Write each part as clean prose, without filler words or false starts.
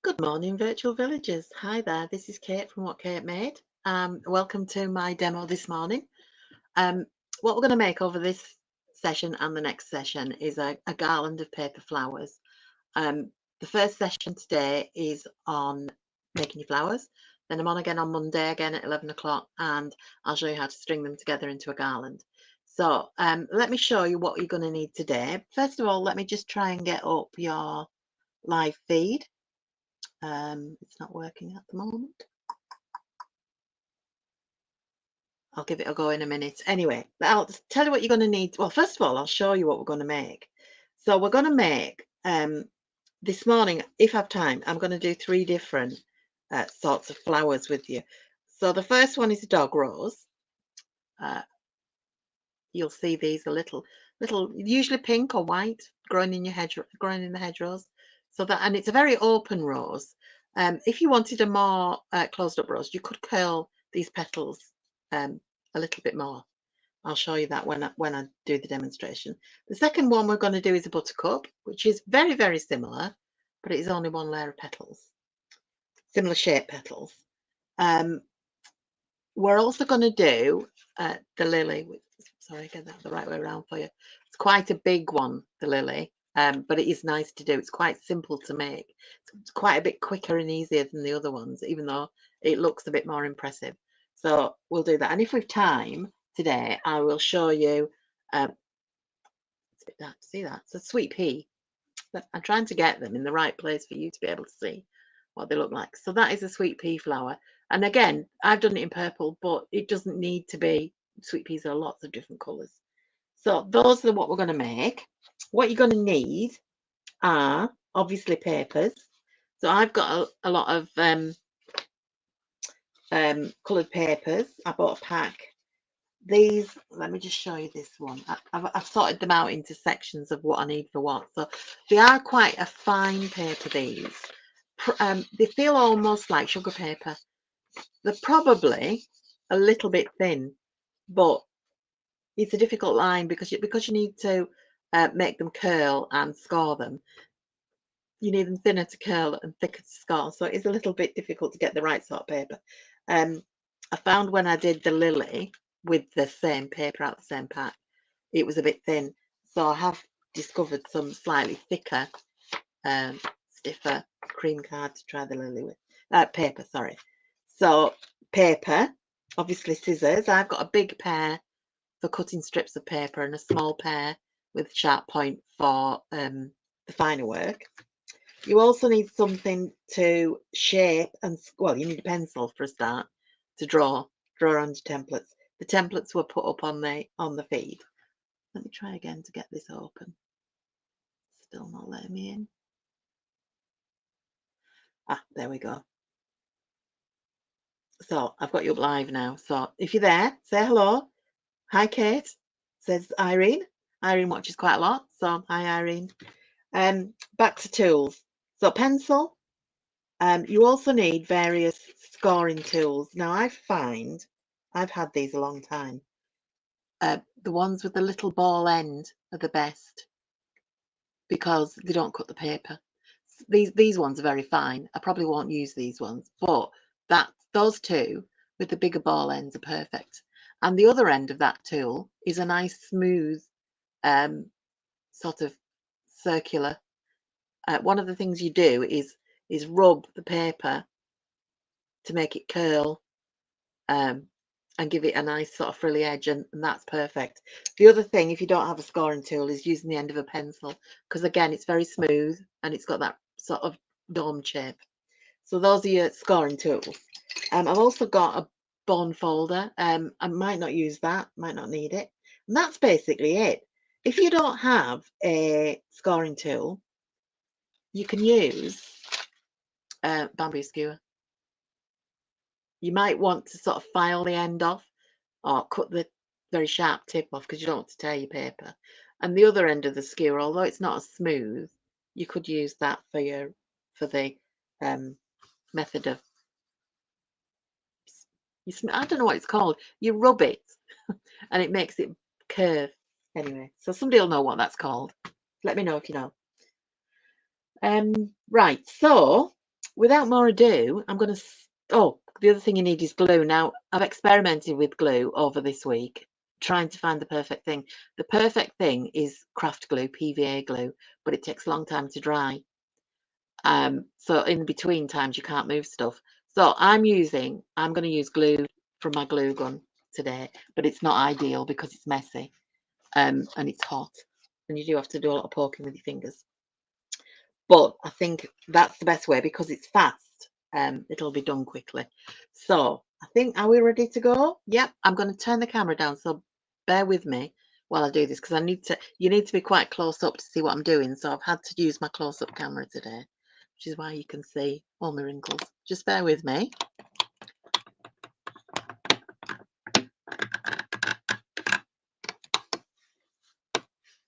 Good morning, virtual villagers. Hi there, this is Kate from What Kate Made. Welcome to my demo this morning. Um, what we're going to make over this session and the next session is a garland of paper flowers. The first session today is on making your flowers. Then I'm on again on Monday, again at 11 o'clock, and I'll show you how to string them together into a garland. So let me show you what you're going to need today. First of all, let me just try and get up your live feed. It's not working at the moment. I'll give it a go in a minute. Anyway, I'll tell you what you're going to need. Well, first of all, I'll show you what we're going to make. So we're going to make, this morning, if I have time, I'm going to do 3 different sorts of flowers with you. So the first one is a dog rose. You'll see these a little, usually pink or white, growing in the hedgerows. So that, and it's a very open rose. If you wanted a more closed up rose, you could curl these petals a little bit more. I'll show you that when I do the demonstration. The second one we're going to do is a buttercup, which is very, very similar, but it is only 1 layer of petals, similar shaped petals. We're also going to do the lily. Sorry, get that the right way around for you. It's quite a big one, the lily, but it is nice to do. It's quite simple to make. It's quite a bit quicker and easier than the other ones, even though it looks a bit more impressive. So we'll do that. And if we've time today, I will show you. See that? It's a sweet pea. I'm trying to get them in the right place for you to be able to see what they look like. So that is a sweet pea flower. And again, I've done it in purple, but it doesn't need to be. Sweet peas are lots of different colours. So those are what we're going to make. What you're going to need are obviously papers. So I've got a lot of coloured papers. I bought a pack. These, let me just show you this one. I've sorted them out into sections of what I need for what. So they are quite a fine paper, these. They feel almost like sugar paper. They're probably a little bit thin, but it's a difficult line because you need to make them curl and score them. You need them thinner to curl and thicker to score, so it is a little bit difficult to get the right sort of paper. I found when I did the lily with the same paper out the same pack, it was a bit thin, so I have discovered some slightly thicker, stiffer cream card to try the lily with. Paper, sorry. So paper, obviously scissors. I've got a big pair for cutting strips of paper and a small pair with sharp point for the finer work. You also need something to shape and, well, you need a pencil for a start to draw on your templates. The templates were put up on the feed. Let me try again to get this open. Still not letting me in. There we go. So I've got you up live now. So if you're there, say hello. Hi, Kate, says Irene. Irene watches quite a lot, so hi, Irene. Back to tools. So pencil. You also need various scoring tools. Now I find I've had these a long time. The ones with the little ball end are the best because they don't cut the paper. These ones are very fine. I probably won't use these ones, but those two with the bigger ball ends are perfect. And the other end of that tool is a nice smooth sort of circular. One of the things you do is rub the paper to make it curl and give it a nice sort of frilly edge, and that's perfect. The other thing, if you don't have a scoring tool, is using the end of a pencil, because again, it's very smooth and it's got that sort of dome shape. So those are your scoring tools. I've also got a bone folder. I might not use that, might not need it. And that's basically it. If you don't have a scoring tool, you can use bamboo skewer. You might want to sort of file the end off or cut the very sharp tip off because you don't want to tear your paper. And the other end of the skewer, although it's not as smooth, you could use that for the method of, I don't know what it's called. You rub it and it makes it curve. Anyway, so somebody will know what that's called. Let me know if you know. Right, so without more ado, I'm going to... Oh, the other thing you need is glue. Now, I've experimented with glue over this week, trying to find the perfect thing. The perfect thing is craft glue, PVA glue, but it takes a long time to dry. So in between times, you can't move stuff. So I'm going to use glue from my glue gun today, but it's not ideal because it's messy, and it's hot, and you do have to do a lot of poking with your fingers. But I think that's the best way because it's fast. It'll be done quickly. So I think, are we ready to go? Yep. I'm going to turn the camera down, so bear with me while I do this, because you need to be quite close up to see what I'm doing. So I've had to use my close-up camera today, which is why you can see all my wrinkles. Just bear with me.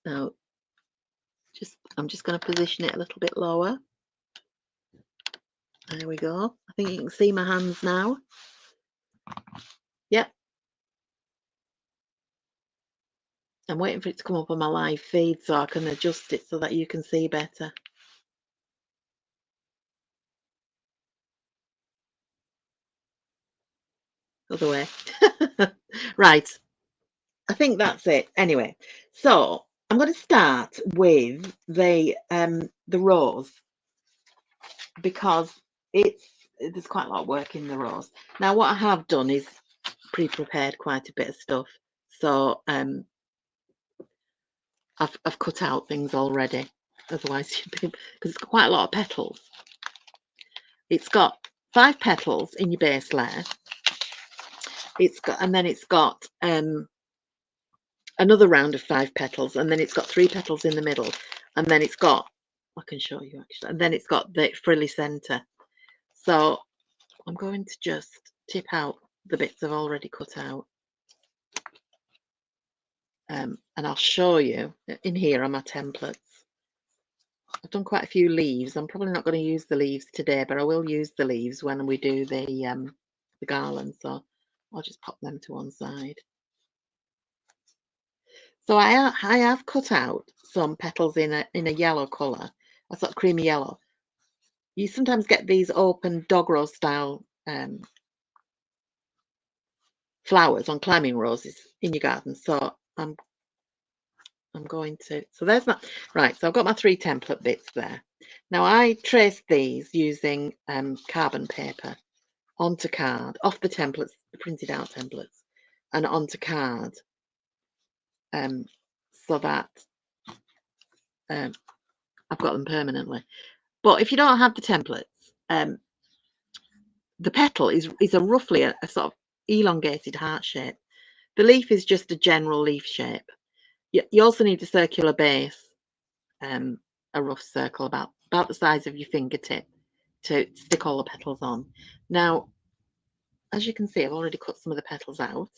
Now, I'm just going to position it a little bit lower. There we go. I think you can see my hands now. Yep. I'm waiting for it to come up on my live feed so I can adjust it so that you can see better. Other way. Right. I think that's it. Anyway, so I'm going to start with the rose, because there's quite a lot of work in the rose. Now, what I have done is pre-prepared quite a bit of stuff. So I've cut out things already. Otherwise, because it's got quite a lot of petals. It's got 5 petals in your base layer. And then it's got another round of 5 petals, and then it's got 3 petals in the middle, and then it's got, I can show you actually, and then it's got the frilly center. So I'm going to just tip out the bits I've already cut out, and I'll show you. In here are my templates. I've done quite a few leaves. I'm probably not going to use the leaves today, but I will use the leaves when we do the garland. So I'll just pop them to one side. So I have cut out some petals in a yellow colour, a sort of creamy yellow. You sometimes get these open dog rose style flowers on climbing roses in your garden. So I'm going to, so there's my, right, so I've got my 3 template bits there. Now I traced these using carbon paper onto card, off the templates, the printed out templates, and onto card, so that I've got them permanently. But if you don't have the templates, the petal is a roughly a sort of elongated heart shape. The leaf is just a general leaf shape. You also need a circular base, a rough circle about the size of your fingertip, to stick all the petals on. Now, as you can see, I've already cut some of the petals out,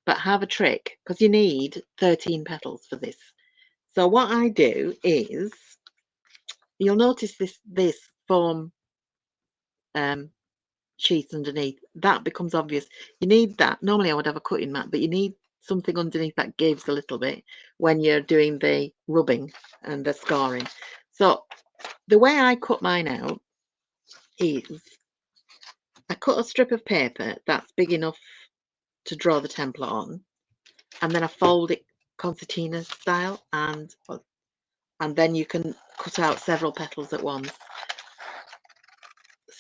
but have a trick, because you need 13 petals for this. So what I do is, you'll notice this foam sheet underneath. That becomes obvious. You need that. Normally I would have a cutting mat, but you need something underneath that gives a little bit when you're doing the rubbing and the scoring. So the way I cut mine out is, I cut a strip of paper that's big enough to draw the template on, and then I fold it concertina style, and then you can cut out several petals at once.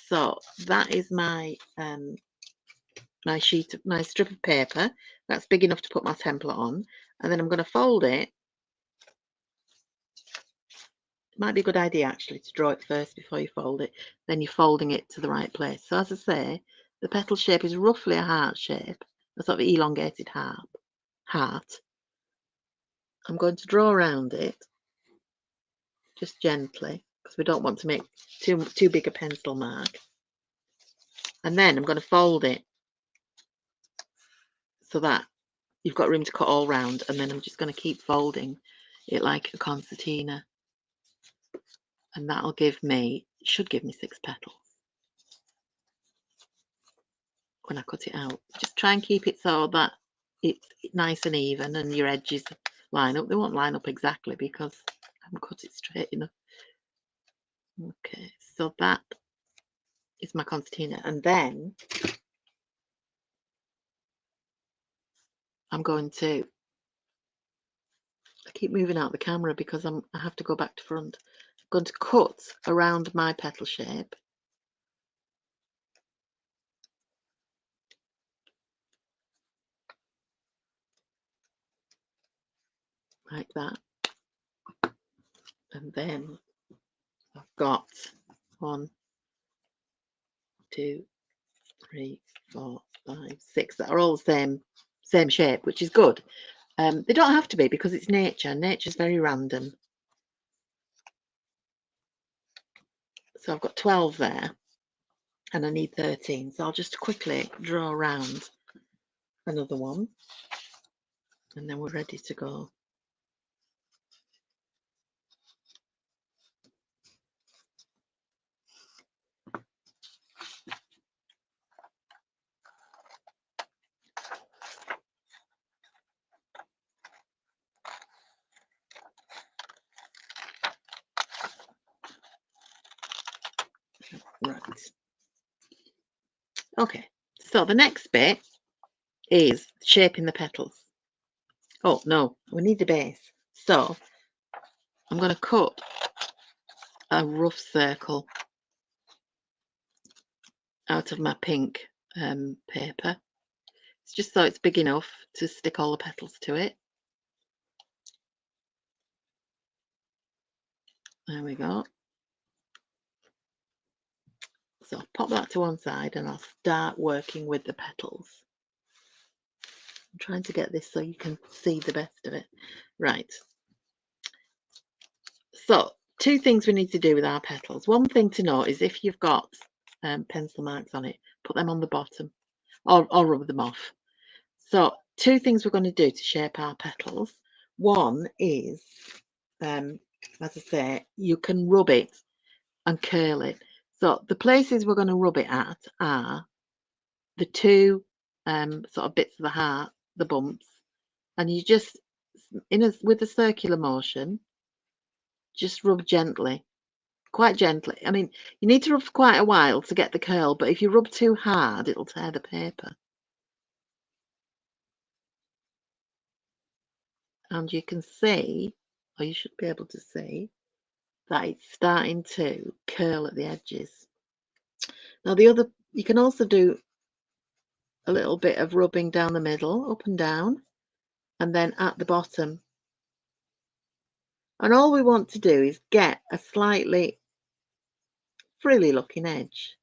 So that is my my strip of paper that's big enough to put my template on, and then I'm going to fold it. It might be a good idea actually to draw it first before you fold it, then you're folding it to the right place. So as I say, the petal shape is roughly a heart shape, a sort of elongated heart. I'm going to draw around it just gently, because we don't want to make too big a pencil mark. And then I'm going to fold it so that you've got room to cut all round, and then I'm just going to keep folding it like a concertina, and that'll should give me 6 petals when I cut it out. Just try and keep it so that it's nice and even and your edges line up. They won't line up exactly because I haven't cut it straight enough. Okay, so that is my concertina, and then I'm going to, I keep moving out the camera because I have to go back to front. I'm going to cut around my petal shape. Like that. And then I've got 1, 2, 3, 4, 5, 6 that are all the same shape, which is good. They don't have to be because it's nature. Nature's very random. So I've got 12 there and I need 13. So I'll just quickly draw around another one and then we're ready to go. Right. Okay, so the next bit is shaping the petals. Oh no, we need the base. So I'm going to cut a rough circle out of my pink paper. It's just so it's big enough to stick all the petals to it. There we go. So I'll pop that to one side and I'll start working with the petals. I'm trying to get this so you can see the best of it. Right. So 2 things we need to do with our petals. One thing to note is if you've got pencil marks on it, put them on the bottom or rub them off. So 2 things we're going to do to shape our petals. One is, as I say, you can rub it and curl it. So the places we're going to rub it at are the 2 sort of bits of the heart, the bumps, and you just with a circular motion, just rub gently, quite gently. I mean, you need to rub for quite a while to get the curl, but if you rub too hard, it'll tear the paper. And you can see, or you should be able to see, that it's starting to curl at the edges. Now you can also do a little bit of rubbing down the middle, up and down, and then at the bottom. And all we want to do is get a slightly frilly looking edge,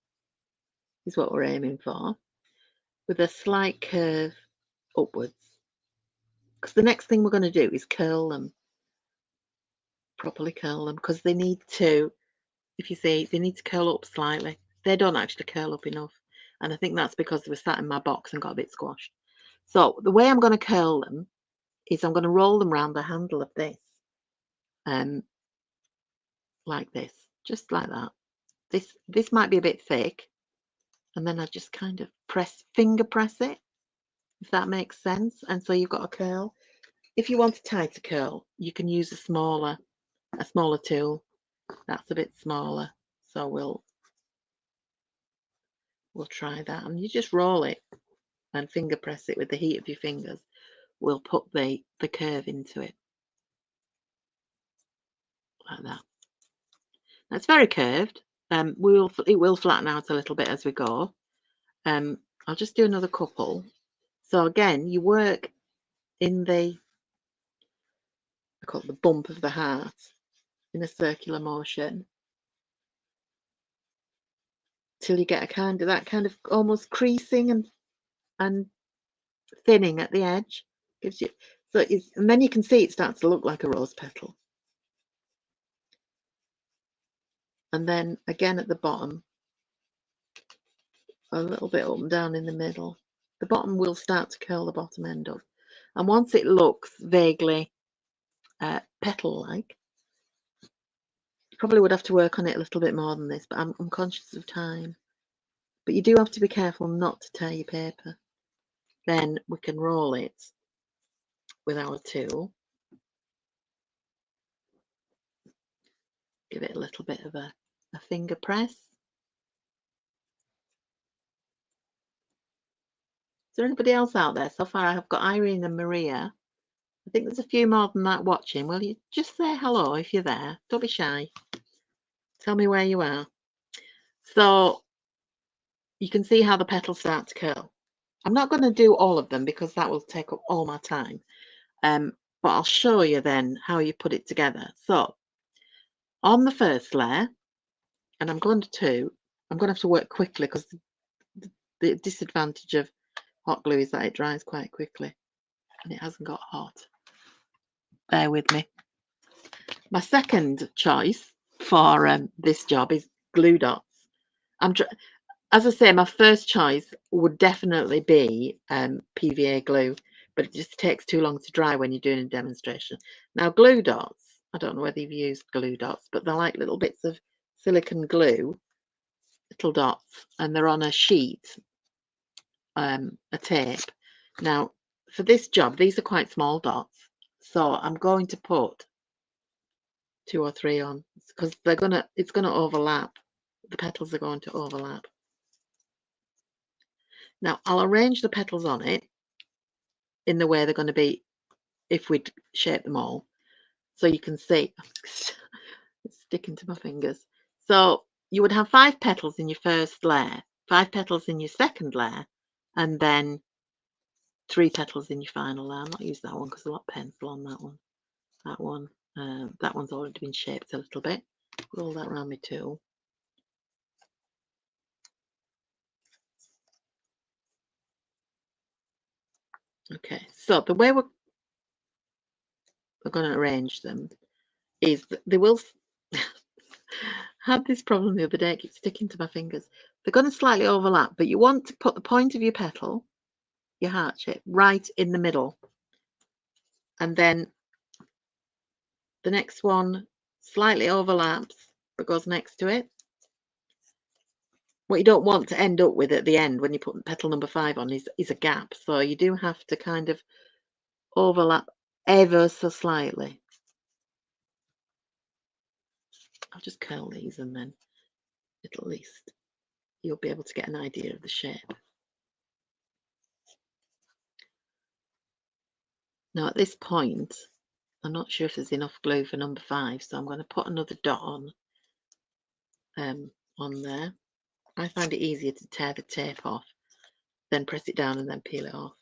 is what we're aiming for, with a slight curve upwards. Because the next thing we're going to do is curl them, properly curl them, because they need to, if you see, they need to curl up slightly. They don't actually curl up enough. And I think that's because they were sat in my box and got a bit squashed. So the way I'm going to curl them is I'm going to roll them around the handle of this. Like this, just like that. This might be a bit thick, and then I just kind of finger press it, if that makes sense. And so you've got a curl. If you want a tighter curl, you can use a smaller tool. That's a bit smaller, so we'll try that. And you just roll it and finger press it with the heat of your fingers. We'll put the curve into it like that. That's very curved. It will flatten out a little bit as we go. I'll just do another couple. So again, you work in I call it the bump of the heart, in a circular motion till you get that kind of almost creasing and thinning at the edge. Gives you and then you can see it starts to look like a rose petal. And then again at the bottom, a little bit up and down in the middle. The bottom will start to curl the bottom end up. And once it looks vaguely petal-like, you probably would have to work on it a little bit more than this, but I'm conscious of time. But you do have to be careful not to tear your paper. Then we can roll it with our tool. Give it a little bit of a finger press. there anybody else out there? So far, I have got Irene and Maria. I think there's a few more than that watching. Will you just say hello if you're there? Don't be shy. Tell me where you are. So you can see how the petals start to curl. I'm not going to do all of them because that will take up all my time. But I'll show you then how you put it together. So on the first layer, and I'm going to have to work quickly because the disadvantage of hot glue is that it dries quite quickly and it hasn't got hot. Bear with me. My second choice for this job is glue dots. As I say, my first choice would definitely be PVA glue, but it just takes too long to dry when you're doing a demonstration. Now, glue dots, I don't know whether you've used glue dots, but they're like little bits of silicone glue, little dots, and they're on a sheet, a tape. Now, for this job, these are quite small dots, so I'm going to put 2 or 3 on because it's gonna overlap. The petals are going to overlap. Now, I'll arrange the petals on it in the way they're going to be if we shape them all, so you can see. It's sticking to my fingers. So you would have 5 petals in your first layer, 5 petals in your second layer, and then 3 petals in your final layer. I'm not using that one because there's a lot of pencil on that one. That one's already been shaped a little bit. Roll that around my tool. Okay, so the way we're going to arrange them is that they will had this problem the other day. It keeps sticking to my fingers. They're going to slightly overlap, but you want to put the point of your petal, your heart shape, right in the middle, and then the next one slightly overlaps but goes next to it. What you don't want to end up with at the end when you put petal number 5 on is a gap, so you do have to kind of overlap ever so slightly. I'll just curl these and then at least you'll be able to get an idea of the shape. Now at this point, I'm not sure if there's enough glue for number 5, so I'm going to put another dot on there. I find it easier to tear the tape off, then press it down and then peel it off.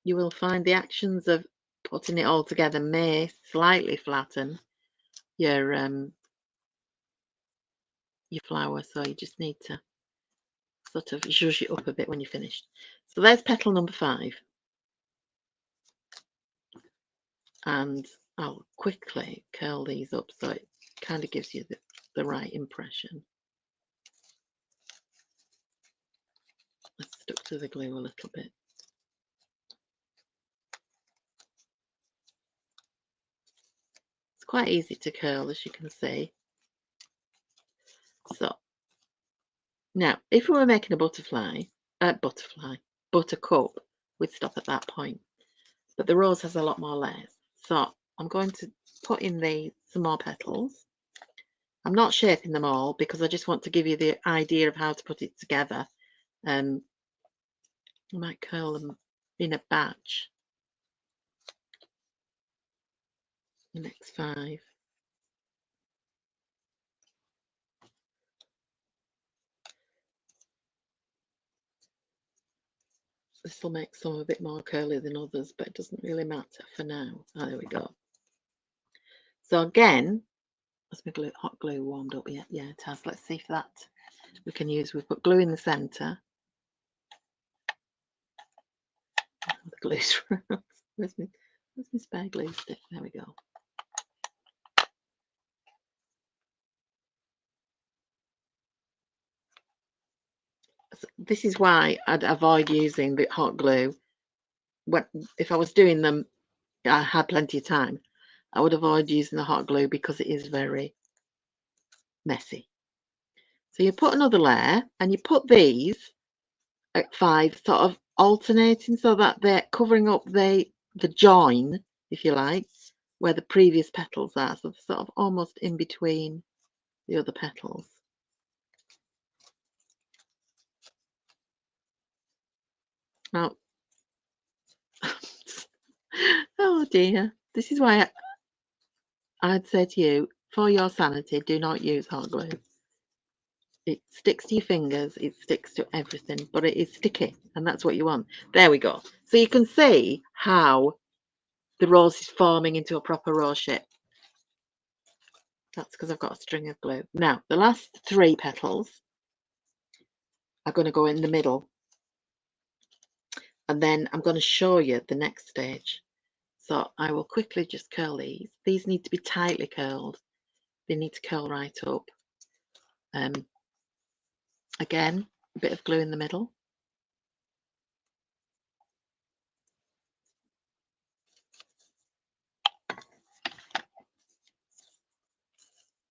You will find the actions of putting it all together may slightly flatten your flower, so you just need to sort of zhuzh it up a bit when you're finished. So there's petal number 5, and I'll quickly curl these up so it kind of gives you the right impression. I stuck to the glue a little bit. It's quite easy to curl, as you can see. So now, if we were making a buttercup, we'd stop at that point. But the rose has a lot more layers. So I'm going to put in some more petals. I'm not shaping them all because I just want to give you the idea of how to put it together. I might curl them in a batch. The next 5. This will make some a bit more curly than others, but it doesn't really matter for now. Oh, there we go. So again, has my hot glue warmed up yet? Yeah, it has. Let's see if that we can use. We've put glue in the centre. The glue's where's my spare glue stick? There we go. So this is why I'd avoid using the hot glue. If I was doing them, I had plenty of time, I would avoid using the hot glue because it is very messy. So you put another layer and you put these at 5 sort of alternating so that they're covering up the join, if you like, where the previous petals are, so they're sort of almost in between the other petals. Now, oh dear, this is why I'd say to you, for your sanity, do not use hot glue. It sticks to your fingers, it sticks to everything, but it is sticky, and that's what you want. There we go. So you can see how the rose is forming into a proper rose shape. That's because I've got a string of glue. Now, the last 3 petals are going to go in the middle, and then I'm going to show you the next stage. So I will quickly just curl these. These need to be tightly curled. They need to curl right up. Again, a bit of glue in the middle.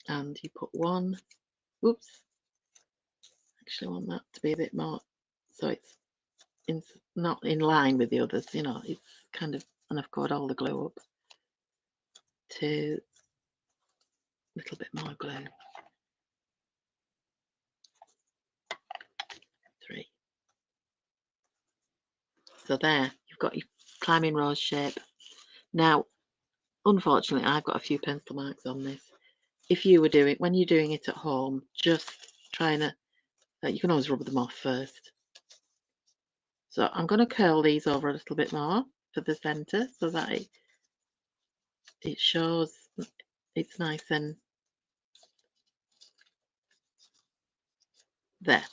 And you put one. Oops. Actually, I want that to be a bit more, so it's not in line with the others. You know, it's kind of, and I've got all the glue up. 2, a little bit more glue. 3. So there, you've got your climbing rose shape. Now, unfortunately, I've got a few pencil marks on this. If you were doing, when you're doing it at home, just trying to, you can always rub them off first. So I'm going to curl these over a little bit more for the centre so that it shows it's nice and there.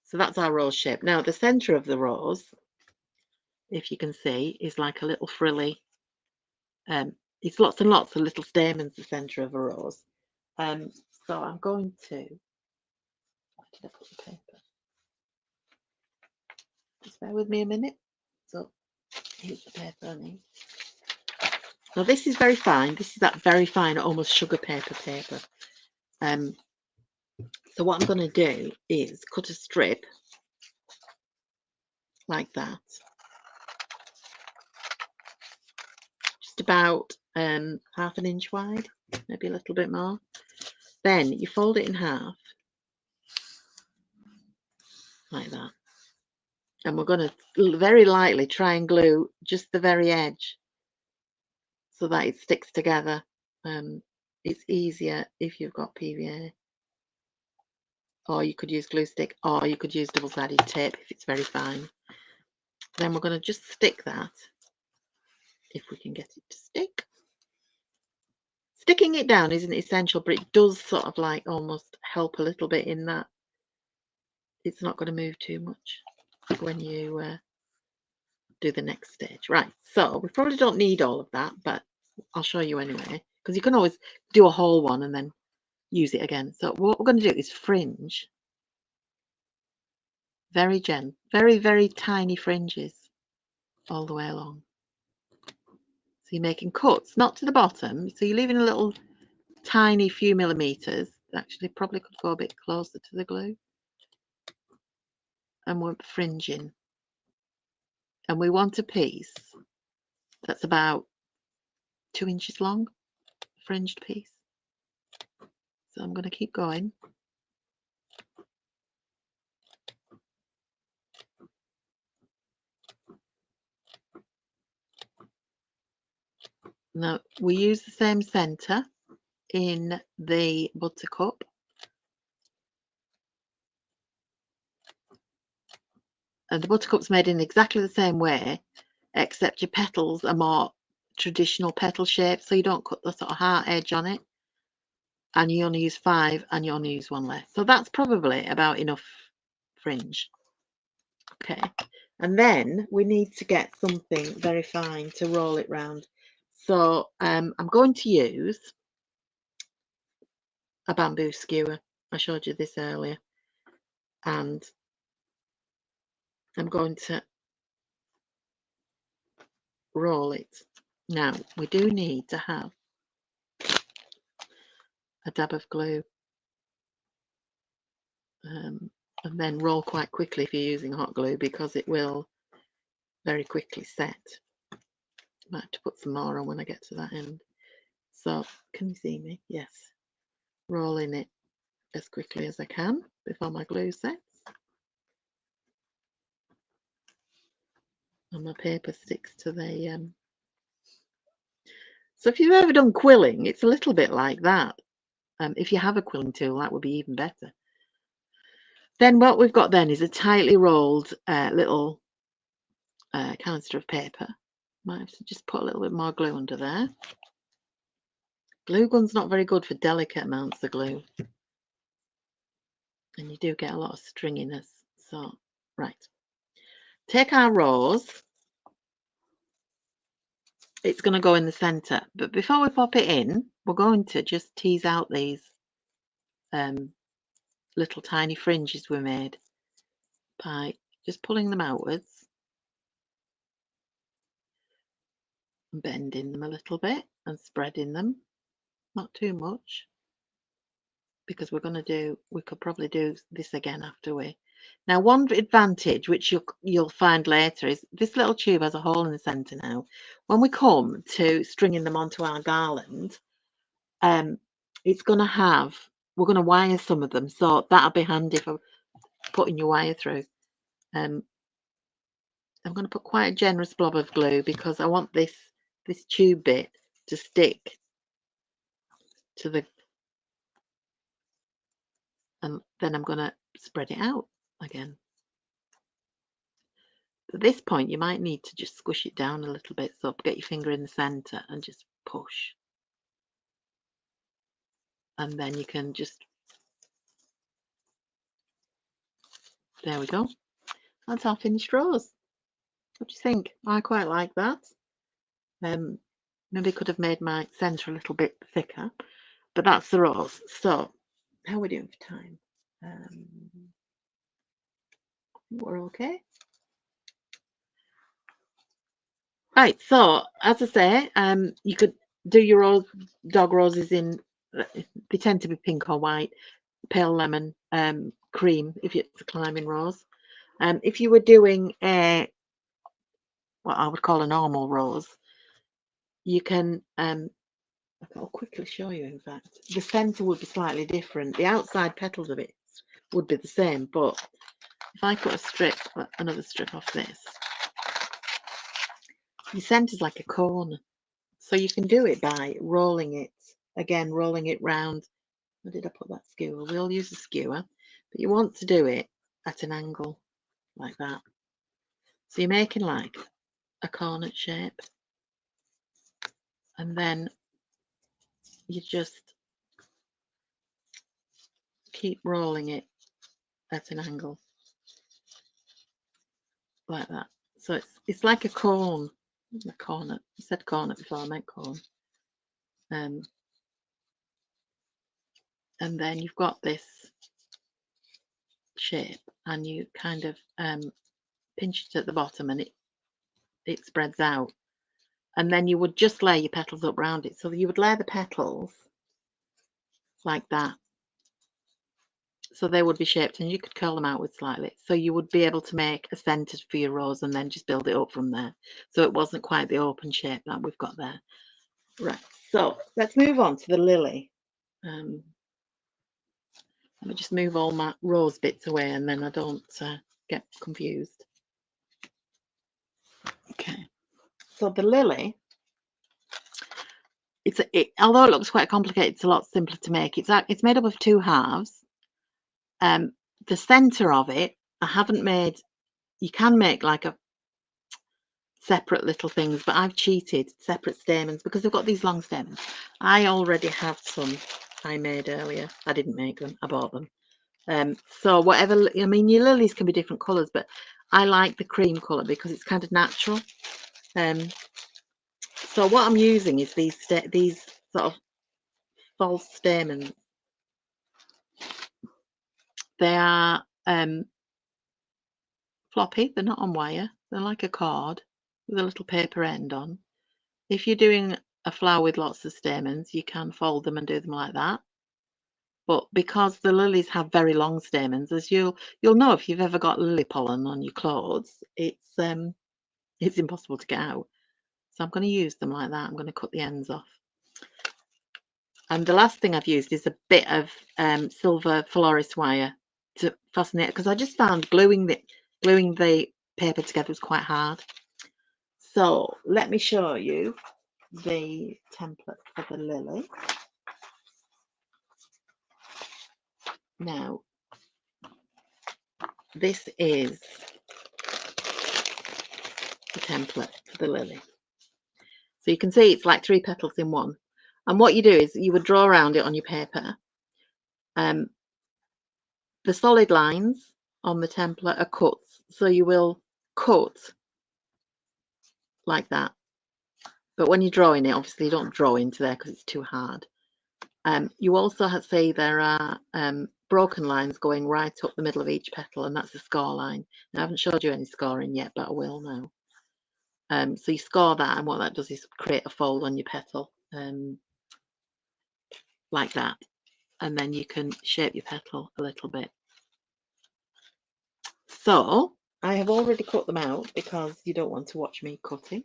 So that's our rose shape. Now the centre of the rose, if you can see, is like a little frilly. It's lots and lots of little stamens, the centre of a rose. So I'm going to, where did I put the paper? Just bear with me a minute. So here's the paper I need. Now this is very fine. This is that very fine, almost sugar paper. So what I'm going to do is cut a strip like that, just about 1/2 inch wide, maybe a little bit more. Then you fold it in half like that, and we're going to very lightly try and glue just the very edge so that it sticks together. It's easier if you've got PVA, or you could use glue stick, or you could use double-sided tape if it's very fine. Then we're going to just stick that, if we can get it to stick. Sticking it down isn't essential, but it does sort of like almost help a little bit in that it's not going to move too much when you do the next stage. Right, so we probably don't need all of that, but I'll show you anyway, because you can always do a whole one and then use it again. So what we're going to do is fringe. Very gentle, very tiny fringes all the way along. So you're making cuts, not to the bottom, so you're leaving a little tiny few millimeters. Actually, probably could go a bit closer to the glue. And we're fringing. And we want a piece that's about 2 inches long, fringed piece. So I'm going to keep going. Now we use the same centre in the buttercup. And the buttercup's made in exactly the same way, except your petals are more traditional petal shape, so you don't cut the sort of heart edge on it. And you only use 5 and you only use 1 less. So that's probably about enough fringe. Okay. And then we need to get something very fine to roll it round. So I'm going to use a bamboo skewer. I showed you this earlier. And I'm going to roll it. Now, we do need to have a dab of glue. And then roll quite quickly if you're using hot glue, because it will very quickly set. Might have to put some more on when I get to that end. So, can you see me? Yes. Rolling it as quickly as I can before my glue sets. and my paper sticks to the so if you've ever done quilling, it's a little bit like that. If you have a quilling tool, that would be even better. Then what we've got then is a tightly rolled little canister of paper. Might have to just put a little bit more glue under there. Glue gun's not very good for delicate amounts of glue, and you do get a lot of stringiness. So, right, take our rose. It's going to go in the centre, but before we pop it in, we're going to just tease out these little tiny fringes we made by just pulling them outwards and bending them a little bit and spreading them, not too much, because we could probably do this again after we. Now, one advantage which you'll find later is this little tube has a hole in the centre now. When we come to stringing them onto our garland, it's going to have, we're going to wire some of them, so that'll be handy for putting your wire through. I'm going to put quite a generous blob of glue because I want this tube bit to stick to the, and then I'm going to spread it out again. At this point, you might need to just squish it down a little bit, so get your finger in the centre and just push. And then you can just, there we go. That's our finished rose. What do you think? I quite like that. Maybe could have made my centre a little bit thicker, but that's the rose. So, how are we doing for time? We're okay. Right, so as I say, you could do your dog roses in, they tend to be pink or white, pale lemon, cream if it's a climbing rose. If you were doing a, what I would call a normal rose, you can, I'll quickly show you, in fact. The centre would be slightly different. The outside petals of it would be the same, but if I cut a strip, another strip off this, the centre's like a cone. So you can do it by rolling it, again, rolling it round. Where did I put that skewer? We'll use a skewer, but you want to do it at an angle like that. So you're making like a cornet shape, and then you just keep rolling it at an angle like that. So it's like a cone. A cornet. I said cornet before, I meant cone. And then you've got this shape, and you kind of pinch it at the bottom, and it spreads out. And then you would just lay your petals up round it. So you would lay the petals like that. So they would be shaped, and you could curl them outward slightly. So you would be able to make a centre for your rose and then just build it up from there. So it wasn't quite the open shape that we've got there. Right, so let's move on to the lily. Let me just move all my rose bits away, and then I don't get confused. Okay, so the lily, although it looks quite complicated, it's a lot simpler to make. It's made up of two halves. The centre of it, I haven't made, you can make like a separate little things, but I've cheated, separate stamens, because they've got these long stamens. I already have some I made earlier. I didn't make them, I bought them. So whatever, I mean, your lilies can be different colours, but I like the cream colour because it's kind of natural. So what I'm using is these sort of false stamens. They are floppy, they're not on wire, they're like a cord with a little paper end on. If you're doing a flower with lots of stamens, you can fold them and do them like that. But because the lilies have very long stamens, as you'll know if you've ever got lily pollen on your clothes, it's impossible to get out. So I'm going to use them like that. I'm going to cut the ends off. And the last thing I've used is a bit of silver florist wire to fasten it, because I just found gluing the paper together was quite hard. So let me show you the template for the lily. Now, this is the template for the lily. So you can see it's like 3 petals in one. And what you do is you would draw around it on your paper. The solid lines on the template are cuts. So you will cut like that. But when you're drawing it, obviously you don't draw into there because it's too hard. You also see there are broken lines going right up the middle of each petal, and that's a score line. Now, I haven't showed you any scoring yet, but I will now. So you score that, and what that does is create a fold on your petal, like that. And then you can shape your petal a little bit. So I have already cut them out because you don't want to watch me cutting.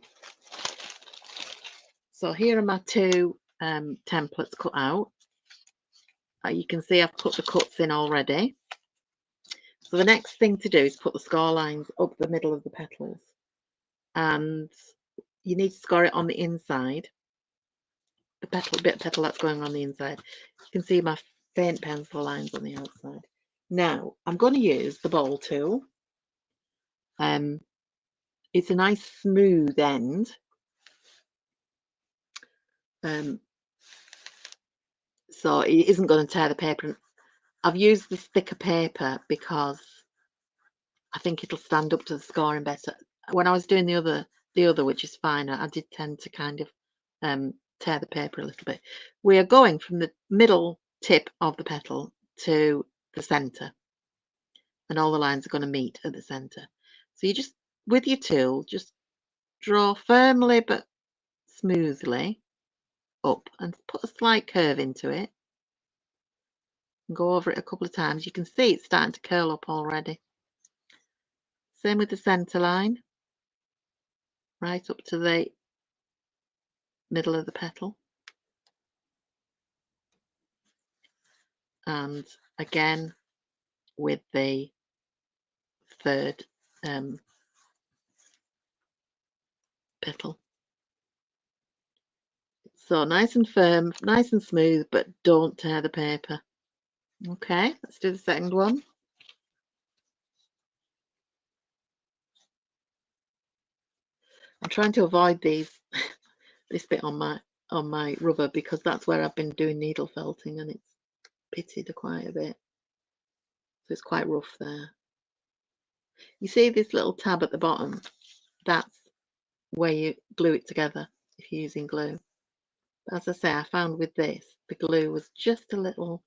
So here are my 2 templates cut out. You can see I've put the cuts in already. So the next thing to do is put the score lines up the middle of the petals. And you need to score it on the inside. The bit of petal that's going on the inside. You can see my faint pencil lines on the outside. Now, I'm going to use the bowl tool. It's a nice smooth end. So it isn't going to tear the paper. I've used this thicker paper because I think it'll stand up to the scoring better. When I was doing the other, which is finer, I did tend to kind of tear the paper a little bit. We are going from the middle tip of the petal to the center, and all the lines are going to meet at the center. So you just, with your tool, just draw firmly but smoothly up and put a slight curve into it. And go over it a couple of times. You can see it's starting to curl up already. Same with the center line, right up to the middle of the petal. And again with the 3rd petal. So nice and firm, nice and smooth, but don't tear the paper. Okay, let's do the second one. I'm trying to avoid this bit on my rubber because that's where I've been doing needle felting and it's pitted quite a bit. So it's quite rough there. You see this little tab at the bottom? That's where you glue it together if you're using glue. But as I say, I found with this, the glue was just a little,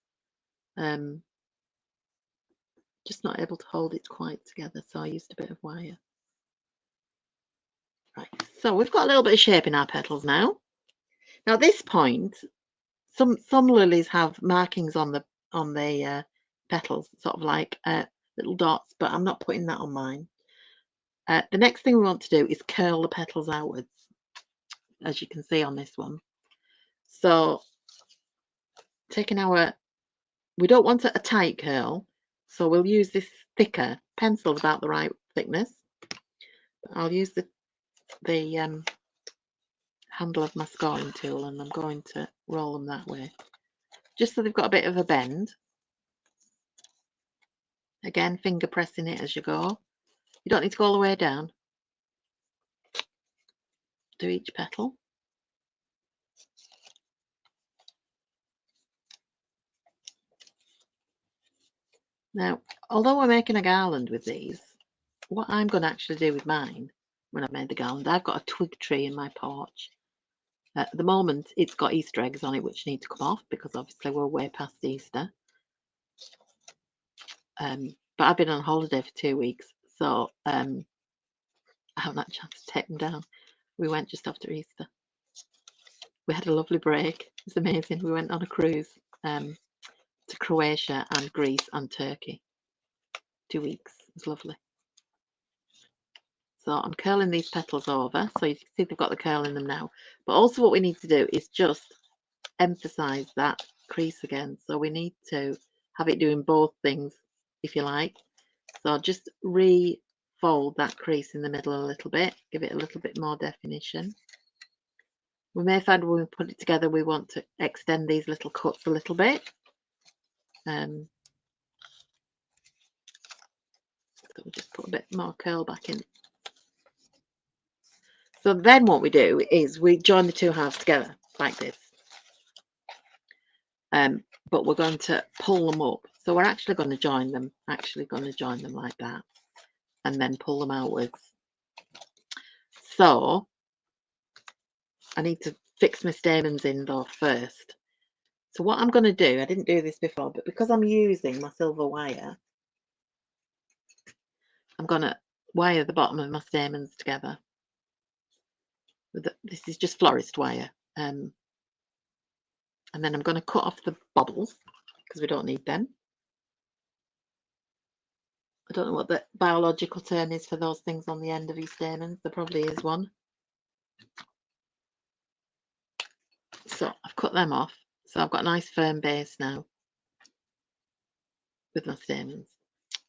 just not able to hold it quite together. So I used a bit of wire. Right, so we've got a little bit of shape in our petals now. Now at this point, some lilies have markings on the petals, sort of like little dots, but I'm not putting that on mine. The next thing we want to do is curl the petals outwards, as you can see on this one. So taking we don't want a tight curl, so we'll use this thicker pencil about the right thickness. I'll use the handle of my scoring tool and I'm going to roll them that way, just so they've got a bit of a bend. Again, finger pressing it as you go. You don't need to go all the way down. Do each petal. Now, although we're making a garland with these, what I'm going to actually do with mine, when I've made the garland, I've got a twig tree in my porch. At the moment, it's got Easter eggs on it, which need to come off because obviously we're way past Easter. But I've been on holiday for 2 weeks, so I haven't had a chance to take them down. We went just after Easter. We had a lovely break. It was amazing. We went on a cruise to Croatia and Greece and Turkey. 2 weeks. It was lovely. So I'm curling these petals over, so you can see they've got the curl in them now. But also what we need to do is just emphasize that crease again. So we need to have it doing both things, if you like. So just refold fold that crease in the middle a little bit, give it a little bit more definition. We may find when we put it together we want to extend these little cuts a little bit. So we'll just put a bit more curl back in. So then what we do is we join the two halves together like this. But we're going to pull them up. So we're actually going to join them like that and then pull them outwards. So I need to fix my stamens in though first. So what I'm going to do, I didn't do this before, but because I'm using my silver wire, I'm going to wire the bottom of my stamens together. This is just florist wire. And then I'm going to cut off the bobbles because we don't need them. I don't know what the biological term is for those things on the end of your stamens. There probably is one. So I've cut them off. So I've got a nice firm base now with my stamens.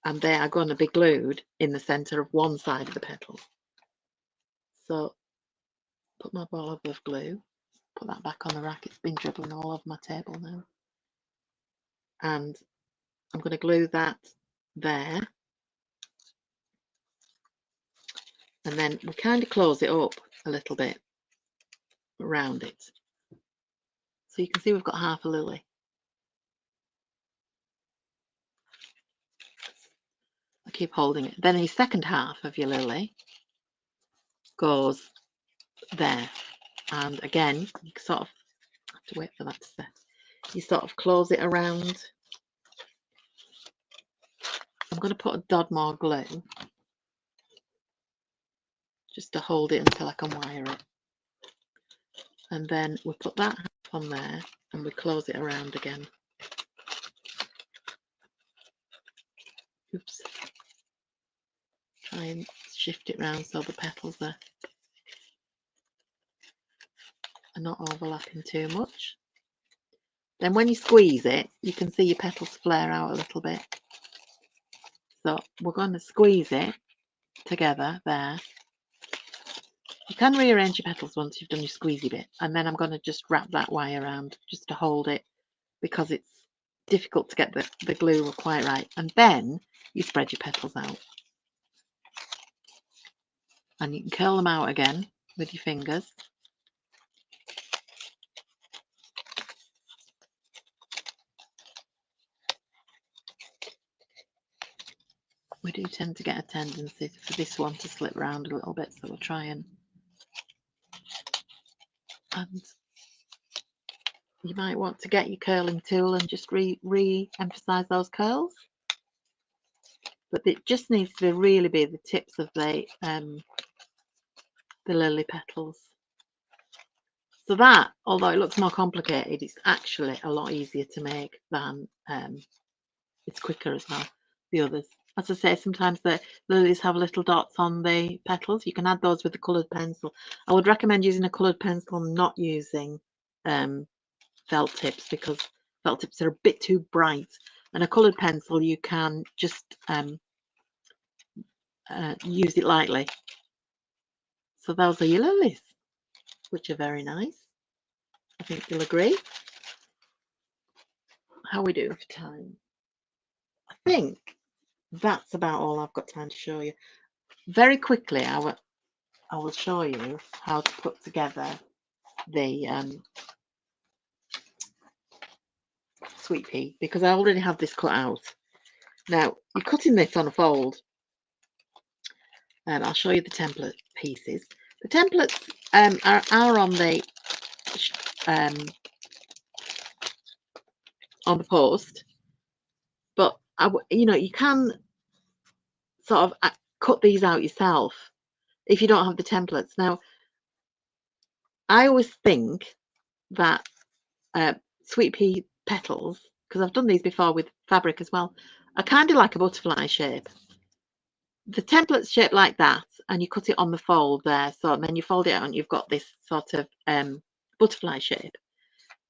And they are going to be glued in the centre of one side of the petal. So put my ball of glue, put that back on the rack. It's been dribbling all over my table now. And I'm going to glue that there. And then we kind of close it up a little bit around it. So you can see we've got half a lily. I keep holding it. Then the second half of your lily goes there. And again, you sort of have to wait for that to set. You sort of close it around. I'm going to put a dot more glue just to hold it until I can wire it. And then we put that on there and we close it around again. Oops. Try and shift it round so the petals are not overlapping too much. Then when you squeeze it, you can see your petals flare out a little bit. So we're going to squeeze it together there. You can rearrange your petals once you've done your squeezy bit. And then I'm going to just wrap that wire around just to hold it because it's difficult to get the glue quite right. And then you spread your petals out. And you can curl them out again with your fingers. We do tend to get a tendency for this one to slip round a little bit, so we'll try and you might want to get your curling tool and just re-emphasize those curls. But it just needs to really be the tips of the lily petals. So that, although it looks more complicated, it's actually a lot easier to make than it's quicker as well, the others. As I say, sometimes the lilies have little dots on the petals. You can add those with a coloured pencil. I would recommend using a coloured pencil, not using felt tips, because felt tips are a bit too bright. And a coloured pencil, you can just use it lightly. So those are your lilies, which are very nice. I think you'll agree. How are we doing for time? I think that's about all I've got time to show you. Very quickly, I will show you how to put together the sweet pea, because I already have this cut out. Now, you're cutting this on a fold, and I'll show you the template pieces. The templates are on the post, but you can sort of cut these out yourself if you don't have the templates. Now, I always think that sweet pea petals, because I've done these before with fabric as well, are kind of like a butterfly shape. The template's shaped like that, and you cut it on the fold there. So and then you fold it out, and you've got this sort of butterfly shape.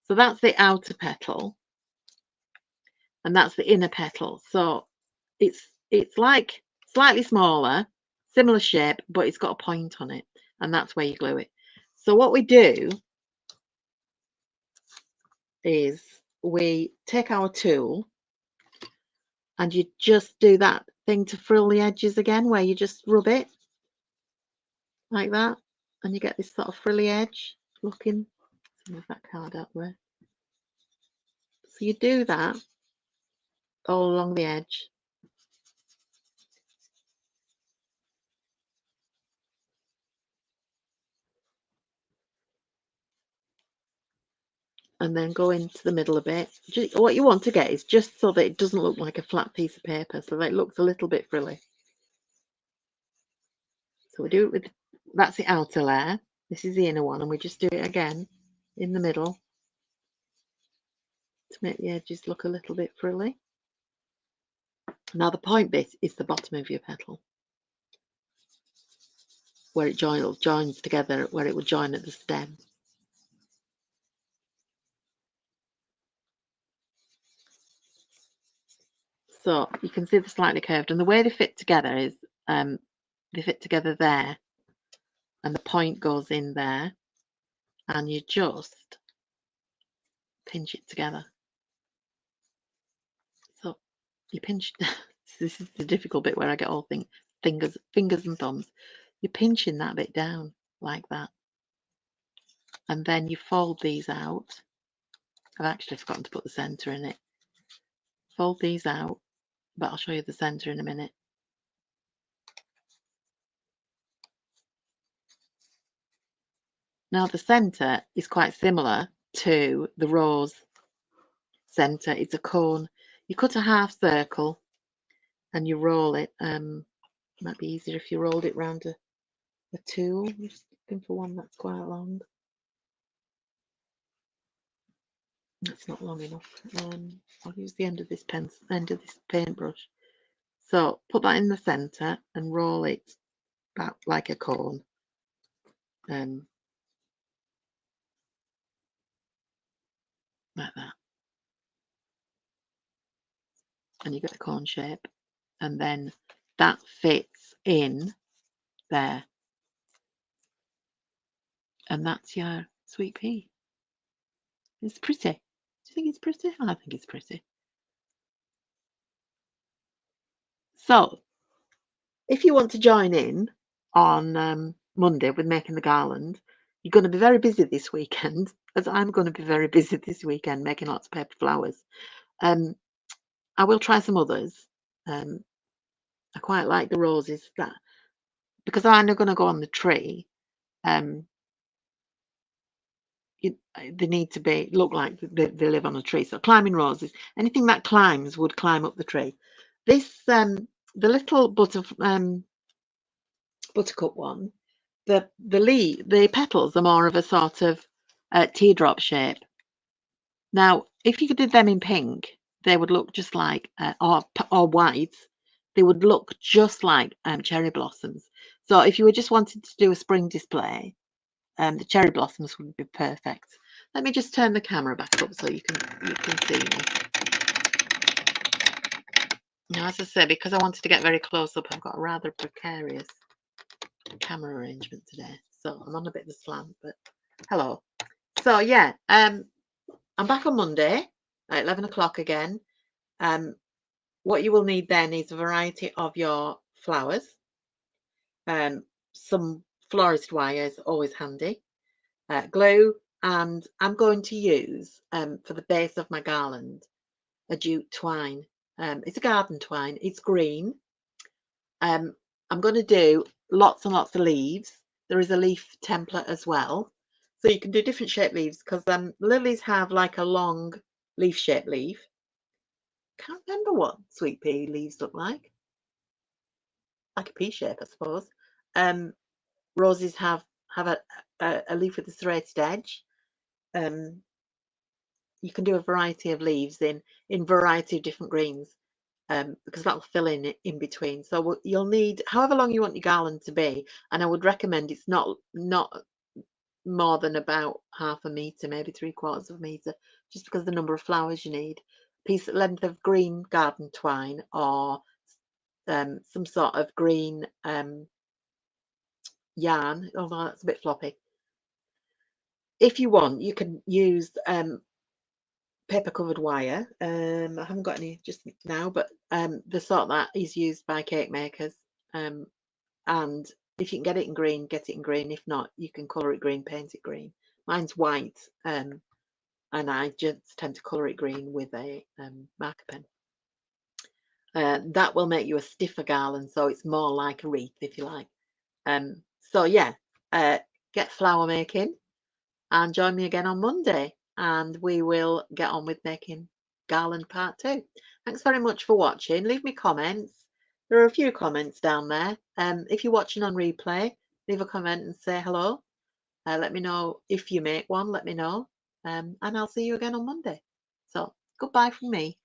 So that's the outer petal, and that's the inner petal. So it's like slightly smaller, similar shape, but it's got a point on it, and that's where you glue it. So what we do is we take our tool and you just do that thing to frill the edges again, where you just rub it like that, and you get this sort of frilly edge looking. Move that card out there. So you do that all along the edge. And then go into the middle a bit. What you want to get is just so that it doesn't look like a flat piece of paper, so that it looks a little bit frilly. So we do it with, that's the outer layer. This is the inner one, and we just do it again in the middle to make the edges look a little bit frilly. Now the point bit is the bottom of your petal, where it joins together, where it would join at the stem. So you can see they're slightly curved, and the way they fit together is they fit together there, and the point goes in there, and you just pinch it together. So you pinch. This is the difficult bit where I get all fingers and thumbs. You're pinching that bit down like that, and then you fold these out. I've actually forgotten to put the center in it. Fold these out, but I'll show you the center in a minute. Now the center is quite similar to the rose center. It's a cone. You cut a half circle and you roll it. Might be easier if you rolled it round a tool. I'm just looking for one that's quite long. That's not long enough. I'll use the end of this paintbrush. So put that in the center and roll it back like a cone. Like that, and you get a cone shape, and then that fits in there, and that's your sweet pea. It's pretty. Do you think it's pretty? I think it's pretty. So if you want to join in on Monday with making the garland, you're going to be very busy this weekend, as I'm going to be very busy this weekend making lots of paper flowers. I will try some others. I quite like the roses, that because I'm going to go on the tree. They need to look like they live on a tree. So climbing roses, anything that climbs would climb up the tree. This the little buttercup one, the petals are more of a sort of teardrop shape. Now, if you did them in pink, they would look just like or white. They would look just like cherry blossoms. So if you were just wanting to do a spring display, the cherry blossoms would be perfect. Let me just turn the camera back up so you can see me. Now, as I say, because I wanted to get very close up, I've got a rather precarious camera arrangement today, so I'm on a bit of a slant. But hello. So yeah, I'm back on Monday at 11 o'clock again. What you will need then is a variety of your flowers, some florist wires, always handy, glue, and I'm going to use for the base of my garland a jute twine. It's a garden twine. It's green. I'm going to do lots and lots of leaves. There is a leaf template as well, so you can do different shaped leaves, because lilies have like a long leaf shaped leaf. Can't remember what sweet pea leaves look like a pea shape, I suppose. Roses have a leaf with a serrated edge. You can do a variety of leaves in variety of different greens, because that'll fill in between. So you'll need however long you want your garland to be, and I would recommend it's not more than about half a meter, maybe 3/4 of a meter, just because of the number of flowers you need. Piece length of green garden twine, or some sort of green yarn, although that's a bit floppy. If you want, you can use paper covered wire. I haven't got any just now, but the sort that is used by cake makers. And if you can get it in green, get it in green. If not, you can colour it green, paint it green. Mine's white, and I just tend to colour it green with a marker pen. That will make you a stiffer garland, so it's more like a wreath, if you like. So yeah, get flower making and join me again on Monday, and we will get on with making garland part 2. Thanks very much for watching. Leave me comments. There are a few comments down there. If you're watching on replay, leave a comment and say hello. Let me know if you make one. Let me know, and I'll see you again on Monday. So goodbye from me.